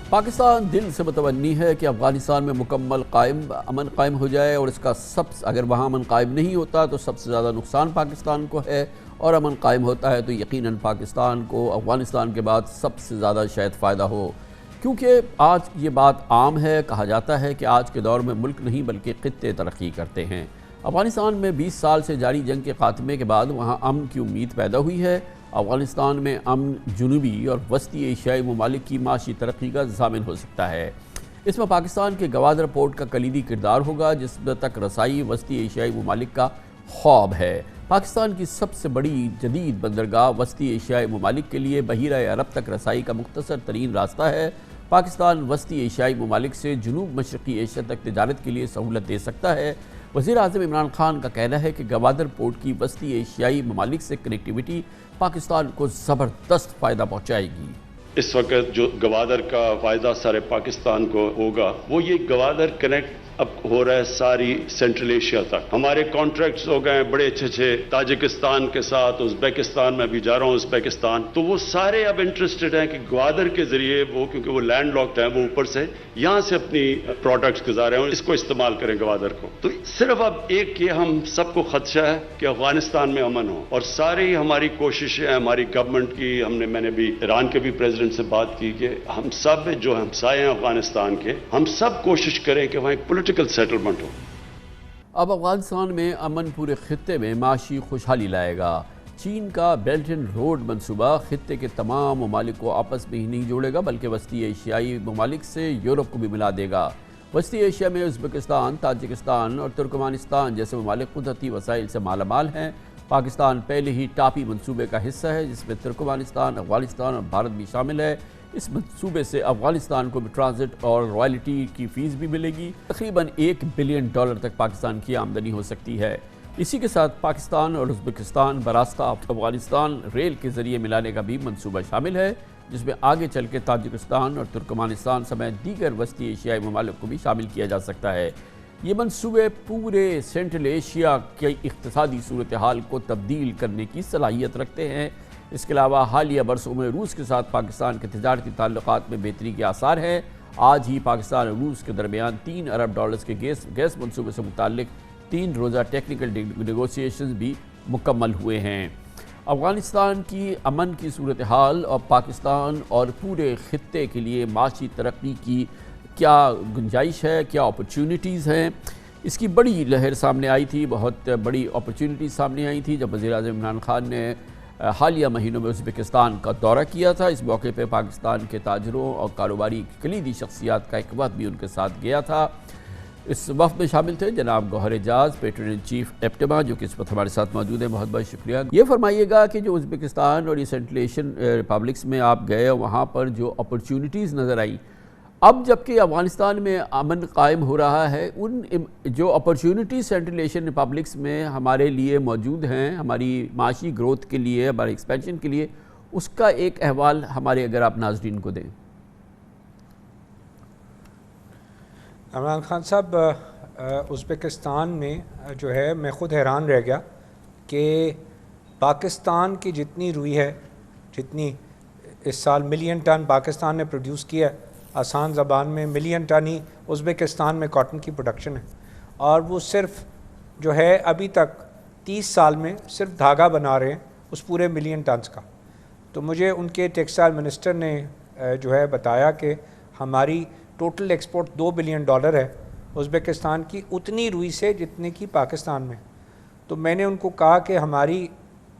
پاکستان دل سے متمنی ہے کہ افغانستان میں مکمل امن قائم ہو جائے، اور اس کا اگر وہاں امن قائم نہیں ہوتا تو سب سے زیادہ نقصان پاکستان کو ہے، اور امن قائم ہوتا ہے تو یقیناً پاکستان کو افغانستان کے بعد سب سے زیادہ شاید فائدہ ہو. کیونکہ آج یہ بات عام ہے، کہا جاتا ہے کہ آج کے دور میں ملک نہیں بلکہ خطے ترقی کرتے ہیں. افغانستان میں 20 سال سے جاری جنگ کے خاتمے کے بعد وہاں امن کی امید پیدا ہوئی ہے. افغانستان میں امن جنوبی اور وسطی ایشیائی ممالک کی معاشی ترقی کا ضامن ہو سکتا ہے. اس میں پاکستان کے گوادر پورٹ کا کلیدی کردار ہوگا، جس تک رسائی وسطی ایشیائی ممالک کا خواب ہے. پاکستان کی سب سے بڑی جدید بندرگاہ وسطی ایشیائی ممالک کے لیے بحیرہ عرب تک رسائی کا مختصر ترین راستہ ہے. پاکستان وسطی ایشیائی ممالک سے جنوب مشرقی ایشیا تک تجارت کے لیے سہولت دے سکتا ہے. وزیر اعظم عمران خان کا کہنا ہے کہ گوادر پورٹ کی وسطی ایشیائی ممالک سے کنیکٹیویٹی پاکستان کو زبردست فائدہ پہنچائے گی. اس وقت جو گوادر کا فائدہ سارے پاکستان کو ہوگا، وہ یہ گوادر کنیکٹ اب ہو رہا ہے ساری سینٹرل ایشیا تک. ہمارے کانٹریکٹس ہو گئے ہیں بڑے اچھے تاجکستان کے ساتھ، ازبیکستان میں بھی جا رہا ہوں ازبیکستان. تو وہ سارے اب انٹرسٹڈ ہیں کہ گوادر کے ذریعے وہ، کیونکہ وہ لینڈ لاکڈ ہیں، وہ اوپر سے یہاں سے اپنی پروڈکٹس گزار رہے ہیں، اس کو استعمال کریں گوادر کو. تو صرف اب ایک یہ ہم سب کو خدشہ ہے کہ افغانستان میں امن ہو، اور ساری ہماری کوششیں ہماری گورنمنٹ کی، میں نے بھی ایران کے بھی پریزیڈنٹ سے بات کی کہ ہم سب جو ہمسائے ہیں افغانستان کے، ہم سب کوشش کریں کہ وہاں ایک پولیٹیکل سیٹلمنٹ ہو. اب افغانستان میں امن پورے خطے میں معاشی خوشحالی لائے گا. چین کا بیلٹ اینڈ روڈ منصوبہ خطے کے تمام ممالک کو آپس میں ہی نہیں جوڑے گا، بلکہ وسطی ایشیائی ممالک سے یورپ کو بھی ملا دے گا. وسطی ایشیا میں ازبکستان، تاجکستان اور ترکمانستان جیسے ممالک قدرتی وسائل سے مالا مال ہیں. پاکستان پہلے ہی ٹاپی منصوبے کا حصہ ہے، جس میں ترکمانستان، افغانستان اور بھارت بھی شامل ہے. اس منصوبے سے افغانستان کو بھی ٹرانزٹ اور رائلٹی کی فیس بھی ملے گی. تقریباً $1 بلین تک پاکستان کی آمدنی ہو سکتی ہے. اسی کے ساتھ پاکستان اور ازبکستان براستہ افغانستان ریل کے ذریعے ملانے کا بھی منصوبہ شامل ہے، جس میں آگے چل کے تاجکستان اور ترکمانستان سمیت دیگر وسطی ایشیائی ممالک کو بھی شامل کیا جا سکتا ہے. یہ منصوبے پورے سینٹرل ایشیا کی اقتصادی صورتحال کو تبدیل کرنے کی صلاحیت رکھتے ہیں. اس کے علاوہ حالیہ برسوں میں روس کے ساتھ پاکستان کے تجارتی تعلقات میں بہتری کے آثار ہیں. آج ہی پاکستان اور روس کے درمیان $3 ارب کے گیس منصوبے سے متعلق 3 روزہ ٹیکنیکل نیگوسیشنز بھی مکمل ہوئے ہیں. افغانستان کی امن کی صورتحال اور پاکستان اور پورے خطے کے لیے معاشی ترقی کی کیا گنجائش ہے، کیا اپرچونٹیز ہیں، اس کی بڑی لہر سامنے آئی تھی. بہت بڑی اپرچونٹیز سامنے آئی تھی جب وزیر اعظم عمران خان نے حالیہ مہینوں میں ازبکستان کا دورہ کیا تھا. اس موقع پہ پاکستان کے تاجروں اور کاروباری کلیدی شخصیات کا ایک وفد بھی ان کے ساتھ گیا تھا. اس وفد میں شامل تھے جناب گوہر اعجاز، پیٹرن ان چیف ایپٹما، جو کہ اس وقت ہمارے ساتھ موجود ہیں. بہت بہت شکریہ. یہ فرمائیے گا کہ جو ازبکستان اور یہ سینٹرل ایشین ریپبلکس میں آپ گئے، وہاں پر جو اپرچونٹیز نظر آئیں، اب جبکہ افغانستان میں امن قائم ہو رہا ہے، ان جو اپرچونٹیز سینٹرل ایشین ریپبلکس میں ہمارے لیے موجود ہیں، ہماری معاشی گروتھ کے لیے، ہمارے ایکسپینشن کے لیے، اس کا ایک احوال ہمارے اگر آپ ناظرین کو دیں. عمران خان صاحب، ازبکستان میں جو ہے میں خود حیران رہ گیا کہ پاکستان کی جتنی روئی ہے، جتنی اس سال 1 ملین ٹن پاکستان نے پروڈیوس کیا ہے، آسان زبان میں 1 ملین ٹن ہی ازبکستان میں کاٹن کی پروڈکشن ہے، اور وہ صرف جو ہے ابھی تک 30 سال میں صرف دھاگا بنا رہے ہیں اس پورے 1 ملین ٹنز کا. تو مجھے ان کے ٹیکسٹائل منسٹر نے جو ہے بتایا کہ ہماری ٹوٹل ایکسپورٹ $2 بلین ہے ازبکستان کی، اتنی روئی سے جتنے کی پاکستان میں. تو میں نے ان کو کہا کہ ہماری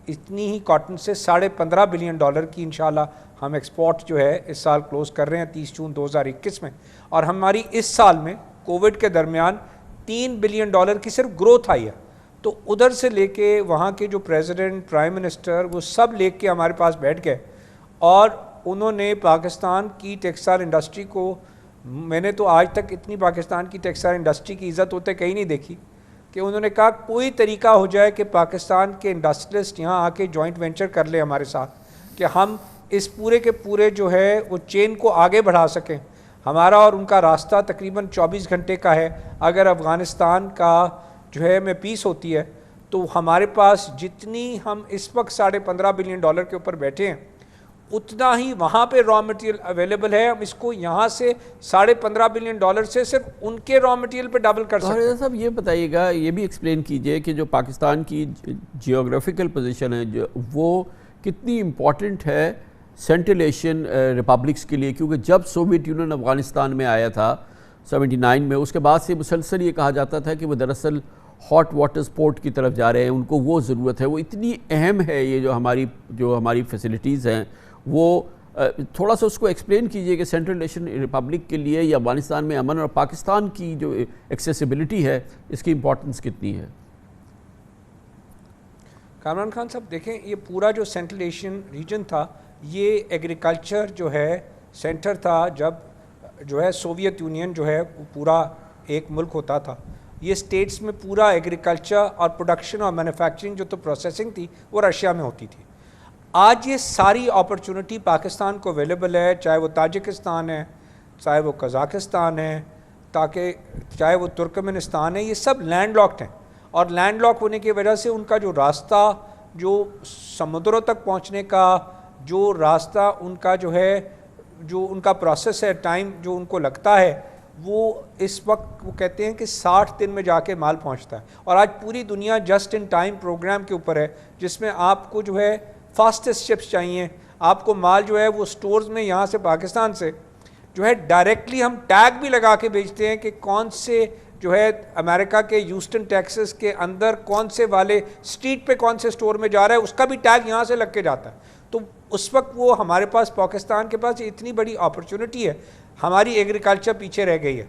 اتنی ہی کاٹن سے $15.5 بلین کی انشاءاللہ ہم ایکسپورٹ جو ہے اس سال کلوز کر رہے ہیں 30 جون 2021 میں. اور ہماری اس سال میں کووڈ کے درمیان $3 بلین کی صرف گروتھ آئی ہے. تو ادھر سے لے کے وہاں کے جو پریزیڈنٹ، پرائم منسٹر، وہ سب لے کے ہمارے پاس بیٹھ گئے اور انہوں نے پاکستان کی ٹیکسٹائل انڈسٹری کو، میں نے تو آج تک اتنی پاکستان کی ٹیکسٹائل انڈسٹری کی عزت ہوتے کہیں نہیں دیکھی، کہ انہوں نے کہا کوئی طریقہ ہو جائے کہ پاکستان کے انڈسٹریلسٹ یہاں آ کے جوائنٹ وینچر کر لیں ہمارے ساتھ، کہ ہم اس پورے کے پورے جو ہے وہ چین کو آگے بڑھا سکیں. ہمارا اور ان کا راستہ تقریباً 24 گھنٹے کا ہے. اگر افغانستان کا جو ہے میں پیس ہوتی ہے تو ہمارے پاس جتنی ہم اس وقت $15.5 بلین کے اوپر بیٹھے ہیں اتنا ہی وہاں پہ را مٹیریل اویلیبل ہے. ہم اس کو یہاں سے $15.5 بلین سے صرف ان کے را مٹیریل پہ ڈبل کر سکتے ہیں. صاحب یہ بتائیے گا، یہ بھی ایکسپلین کیجئے کہ جو پاکستان کی جیوگرافیکل پوزیشن ہے وہ کتنی امپورٹنٹ ہے سینٹرل ایشین ریپبلکس کے لیے، کیونکہ جب سوویت یونین افغانستان میں آیا تھا 79 میں، اس کے بعد سے مسلسل یہ کہا جاتا تھا کہ وہ دراصل ہاٹ واٹر سپورٹ کی طرف جا رہے ہیں، ان کو وہ ضرورت ہے. وہ اتنی اہم ہے یہ جو ہماری فیسلٹیز ہیں، وہ تھوڑا سا اس کو ایکسپلین کیجئے کہ سینٹرل ایشین ریپبلک کے لیے یا افغانستان میں امن اور پاکستان کی جو ایکسیسیبلٹی ہے اس کی امپورٹنس کتنی ہے. کامران خان صاحب دیکھیں، یہ پورا جو سینٹرل ایشین ریجن تھا یہ ایگریکلچر جو ہے سینٹر تھا. جب جو ہے سوویت یونین جو ہے وہ پورا ایک ملک ہوتا تھا، یہ سٹیٹس میں پورا ایگریکلچر اور پروڈکشن اور مینوفیکچرنگ جو تو پروسیسنگ تھی وہ رشیا میں ہوتی تھی. آج یہ ساری اپرچونٹی پاکستان کو اویلیبل ہے، چاہے وہ تاجکستان ہے، چاہے وہ قزاقستان ہے، چاہے وہ ترکمنستان ہے، یہ سب لینڈ لاکڈ ہیں. اور لینڈ لاک ہونے کی وجہ سے ان کا جو راستہ جو سمندروں تک پہنچنے کا جو راستہ ان کا جو ہے جو ان کا پروسیس ہے، ٹائم جو ان کو لگتا ہے، وہ اس وقت وہ کہتے ہیں کہ 60 دن میں جا کے مال پہنچتا ہے. اور آج پوری دنیا جسٹ ان ٹائم پروگرام کے اوپر ہے، جس میں آپ کو جو ہے فاسٹسٹ شپس چاہیے. آپ کو مال جو ہے وہ سٹورز میں یہاں سے پاکستان سے جو ہے ڈائریکٹلی ہم ٹیگ بھی لگا کے بیچتے ہیں کہ کون سے جو ہے امریکہ کے ہیوسٹن ٹیکسس کے اندر کون سے والے سٹریٹ پہ کون سے سٹور میں جا رہا ہے، اس کا بھی ٹیگ یہاں سے لگ کے جاتا ہے. تو اس وقت وہ ہمارے پاس پاکستان کے پاس اتنی بڑی اپرچونٹی ہے. ہماری ایگریکلچر پیچھے رہ گئی ہے.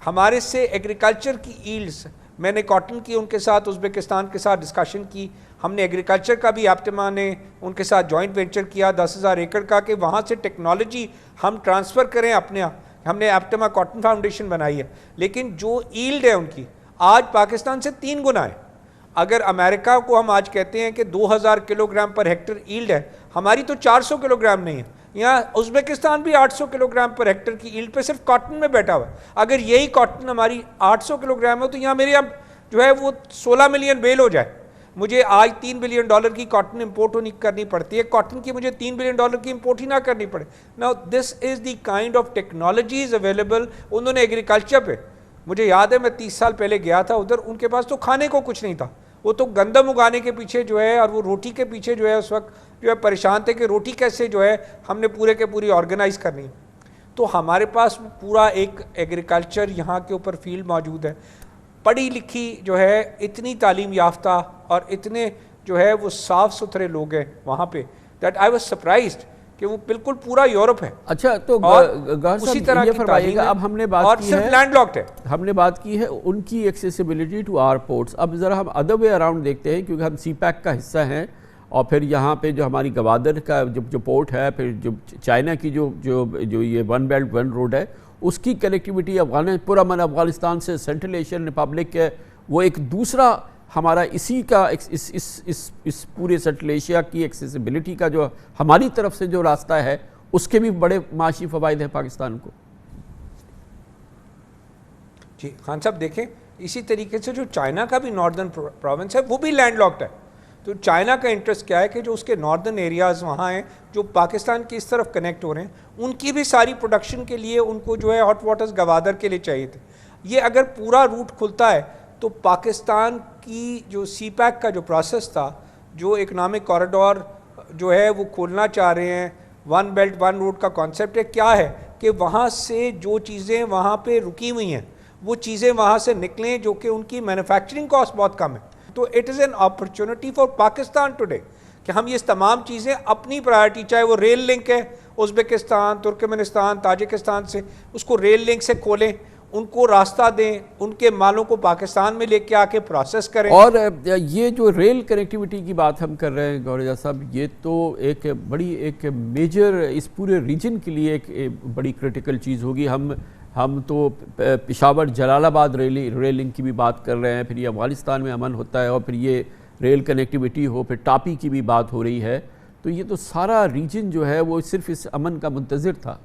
ہمارے سے ایگریکلچر کی ایلڈز، میں نے کاٹن کی ان کے ساتھ ازبکستان کے ساتھ ڈسکشن کی. ہم نے ایگریکلچر کا بھی ایپٹما نے ان کے ساتھ جوائنٹ وینچر کیا 10,000 ایکڑ کا، کہ وہاں سے ٹیکنالوجی ہم ٹرانسفر کریں اپنے. ہم نے ایپٹما کاٹن فاؤنڈیشن بنائی ہے. لیکن جو ایلڈ ہے ان کی آج پاکستان سے 3 گنا ہے. اگر امریکہ کو ہم آج کہتے ہیں کہ 2,000 کلو گرام پر ہیکٹر ایلڈ ہے، ہماری تو 400 کلو گرام نہیں ہے. یہاں ازبکستان بھی 800 کلو گرام پر ہیکٹر کی ایلڈ پہ صرف کاٹن میں بیٹھا ہوا ہے. اگر یہی کاٹن ہماری 800 کلو گرام ہے تو یہاں میرے جو ہے وہ 16 ملین بیل ہو جائے. مجھے آج $3 بلین کی کاٹن امپورٹ کرنی پڑتی ہے، کاٹن کی مجھے $3 بلین کی امپورٹ ہی نہ کرنی پڑے. Now this is the kind of technologies available. انہوں نے ایگریکلچر پہ، مجھے یاد ہے میں 30 سال پہلے گیا تھا ادھر، ان کے پاس تو کھانے کو کچھ نہیں تھا. وہ تو گندم اگانے کے پیچھے جو ہے اور وہ روٹی کے پیچھے جو ہے اس وقت جو ہے پریشان تھے کہ روٹی کیسے جو ہے ہم نے پورے کے پوری آرگنائز کرنی. تو ہمارے پاس پورا ایک ایگریکلچر یہاں کے اوپر فیلڈ موجود ہے. پڑھی لکھی جو ہے اتنی تعلیم یافتہ اور اتنے جو ہے وہ صاف ستھرے لوگ ہیں وہاں پہ، دیٹ آئی واز سرپرائزڈ کہ وہ بالکل پورا یورپ ہے. اچھا تو اسی طرح یہ فرمائیے گا، اب ہم نے بات کی ہے لینڈ لاکڈ ہے، ہم نے بات کی ہے ان کی ایکسیسیبلٹی ٹو آر پورٹس. اب ذرا ہم ادر وے اراؤنڈ دیکھتے ہیں، کیونکہ ہم سی پیک کا حصہ ہیں اور پھر یہاں پہ جو ہماری گوادر کا جو پورٹ ہے، پھر جو چائنا کی جو یہ ون بیلٹ ون روڈ ہے، اس کی کنیکٹیوٹی پرامن افغانستان سے سینٹرل ایشین ریپبلک ہے، وہ ایک دوسرا ہمارا اسی کا اس پورے سینٹرل ایشیا کی ایکسیسیبلٹی کا جو ہماری طرف سے جو راستہ ہے اس کے بھی بڑے معاشی فوائد ہیں پاکستان کو. جی خان صاحب دیکھیں، اسی طریقے سے جو چائنا کا بھی ناردرن پروونس ہے وہ بھی لینڈ لاکڈ ہے. تو چائنا کا انٹرسٹ کیا ہے کہ جو اس کے ناردرن ایریاز وہاں ہیں جو پاکستان کی اس طرف کنیکٹ ہو رہے ہیں، ان کی بھی ساری پروڈکشن کے لیے ان کو جو ہے ہاٹ واٹرز گوادر کے لیے چاہیے تھے. یہ اگر پورا روٹ کھلتا ہے تو پاکستان کی جو سی پیک کا جو پروسیس تھا، جو اکنامک کوریڈور جو ہے وہ کھولنا چاہ رہے ہیں، ون بیلٹ ون روڈ کا کانسیپٹ ہے، کیا ہے کہ وہاں سے جو چیزیں وہاں پہ رکی ہوئی ہیں وہ چیزیں وہاں سے نکلیں جو کہ ان کی مینوفیکچرنگ کاسٹ بہت کم ہے. تو it is an opportunity for Pakistan today کہ ہم یہ تمام چیزیں اپنی پرائرٹی، چاہے وہ ریل لنک ہے ازبکستان، ترکمنستان، تاجکستان سے، اس کو ریل لنک سے کھولیں، ان کو راستہ دیں، ان کے مالوں کو پاکستان میں لے کے آ کے پروسیس کریں. اور یہ جو ریل کنیکٹیوٹی کی بات ہم کر رہے ہیں گورجا صاحب، یہ تو ایک بڑی ایک میجر اس پورے ریجن کے لیے ایک بڑی کرٹیکل چیز ہوگی. ہم تو پشاور جلال آباد ریل لنک کی بھی بات کر رہے ہیں، پھر یہ افغانستان میں امن ہوتا ہے، اور پھر یہ ریل کنیکٹیوٹی ہو، پھر ٹاپی کی بھی بات ہو رہی ہے. تو یہ تو سارا ریجن جو ہے وہ صرف اس امن کا منتظر تھا.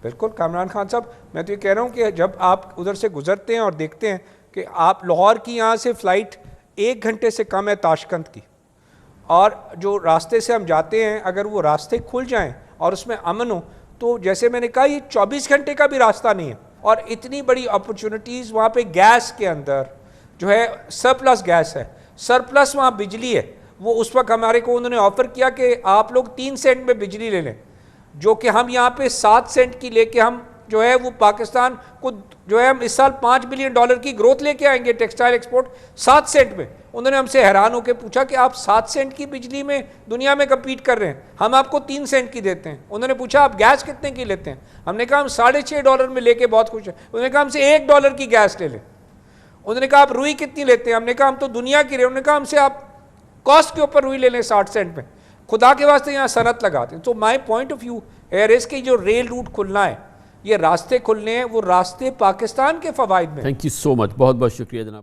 بالکل کامران خان صاحب، میں تو یہ کہہ رہا ہوں کہ جب آپ ادھر سے گزرتے ہیں اور دیکھتے ہیں کہ آپ لاہور کی یہاں سے فلائٹ 1 گھنٹے سے کم ہے تاشقند کی، اور جو راستے سے ہم جاتے ہیں اگر وہ راستے کھل جائیں اور اس میں امن ہو، تو جیسے میں نے کہا یہ 24 گھنٹے کا بھی راستہ نہیں ہے. اور اتنی بڑی اپرچونٹیز وہاں پہ گیس کے اندر جو ہے سرپلس گیس ہے، سرپلس وہاں بجلی ہے. وہ اس وقت ہمارے کو انہوں نے آفر کیا کہ آپ لوگ 3 سینٹ میں بجلی لے لیں، جو کہ ہم یہاں پہ 7 سینٹ کی لے کے ہم جو ہے وہ پاکستان کو جو ہے ہم اس سال $5 بلین کی گروتھ لے کے آئیں گے ٹیکسٹائل ایکسپورٹ 7 سینٹ میں. انہوں نے ہم سے حیران ہو کے پوچھا کہ آپ 7 سینٹ کی بجلی میں دنیا میں کمپیٹ کر رہے ہیں، ہم آپ کو 3 سینٹ کی دیتے ہیں. انہوں نے پوچھا آپ گیس کتنے کی لیتے ہیں؟ ہم نے کہا ہم $6.5 میں لے کے بہت خوش ہیں. انہوں نے کہا ہم سے $1 کی گیس لے لیں. انہوں نے کہا آپ روئی کتنی لیتے ہیں؟ ہم نے کہا ہم تو دنیا کی رہے. انہوں نے کہا ہم سے آپ کاسٹ کے اوپر روئی لے لیں 60 سینٹ میں. خدا کے واسطے یہاں صنعت لگاتے ہیں. تو مائی پوائنٹ آف ویو ایئر کی جو ریل روٹ کھلنا ہے، یہ راستے کھلنے ہیں، وہ راستے پاکستان کے فوائد میں. تھینک یو سو مچ، بہت بہت شکریہ جناب.